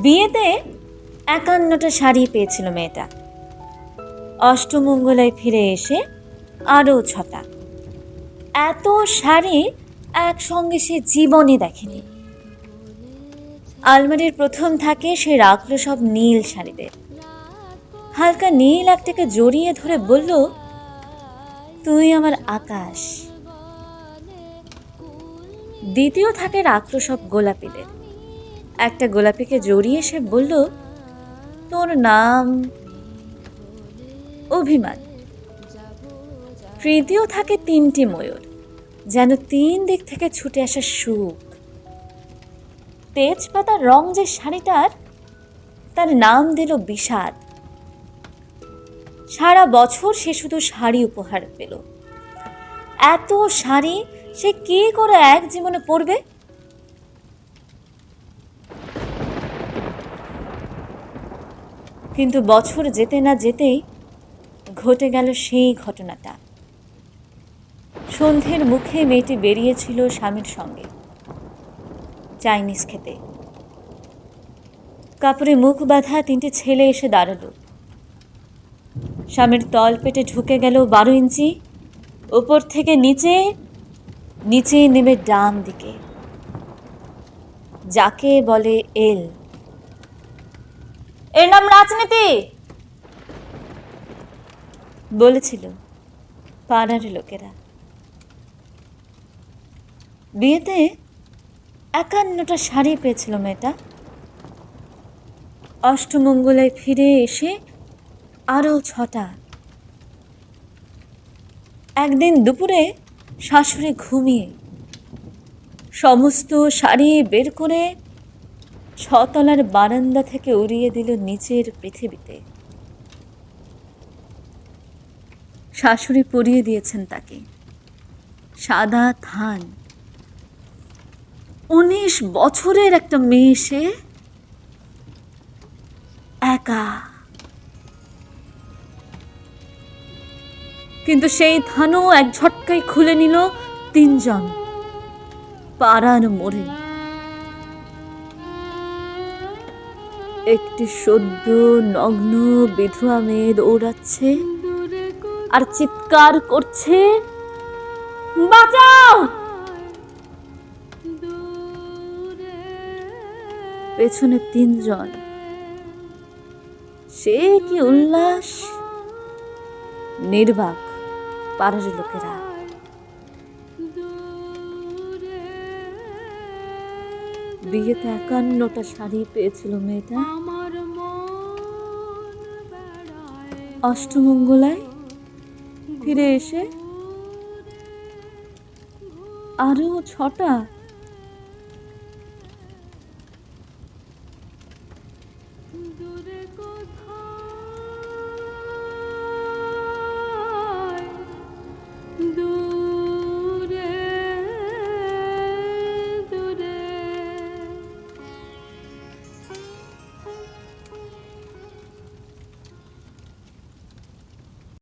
বিয়েতে ৫১টা শাড়ি পেয়েছিল মেয়েটা। অষ্টমঙ্গলায় ফিরে এসে আরও ৬টা। এত শাড়ি একসঙ্গে সে জীবনে দেখেনি। আলমারির প্রথম থাকে সে রাখলো সব নীল শাড়িদের। হালকা নীল একটাকে জড়িয়ে ধরে বলল, তুই আমার আকাশ। দ্বিতীয় থাকে রাখলো সব গোলাপিদের। একটা গোলাপিকে জড়িয়ে সে বলল, তোর নাম অভিমান। তৃতীয় থাকে ৩টি ময়ূর, যেন ৩ দিক থেকে ছুটে আসা সুখ। তেজপাতার রং যে শাড়িটার, তার নাম দিল বিষাদ। সারা বছর সে শুধু শাড়ি উপহার পেল। এত শাড়ি সে কি করে এক জীবনে পরবে? কিন্তু বছর যেতে না যেতেই ঘটে গেল সেই ঘটনাটা। সন্ধ্যের মুখে মেয়েটি বেরিয়েছিল স্বামীর সঙ্গে চাইনিজ খেতে। কাপড়ে মুখ বাঁধা 3টে ছেলে এসে দাঁড়ালো। স্বামীর তল পেটে ঢুকে গেল 12 ইঞ্চি, উপর থেকে নিচে নিচে নেমে ডান দিকে, যাকে বলে এল। এর নাম রাজনীতি বলেছিল পাড়ার লোকেরা। বিয়েতে ৫১টা শাড়ি পেয়েছিল মেয়েটা। অষ্টমঙ্গলায় ফিরে এসে আরও ৬টা। একদিন দুপুরে শাশুড়ি ঘুমিয়ে সমস্ত শাড়ি বের করে 6তলার বারান্দা থেকে উড়িয়ে দিল নিচের পৃথিবীতে। শাশুড়ি পরিয়ে দিয়েছেন তাকে সাদা থান। 19 বছরের একটা মেয়ে সে, একা। কিন্তু সেই থানও এক ঝটকায় খুলে নিল 3 জন পাড়ার মোড়ে। একটি সদ্য নগ্ন বিধবা মেয়ে দৌড়াচ্ছে আর চিৎকার করছে, বাঁচাও। পেছনে 3 জন। সে কি উল্লাস! নির্বাক পাড়ার লোকেরা। বিয়েতে ৫১টা শাড়ি পেয়েছিল মেয়েটা। অষ্টমঙ্গলায় ফিরে এসে আরো ৬টা।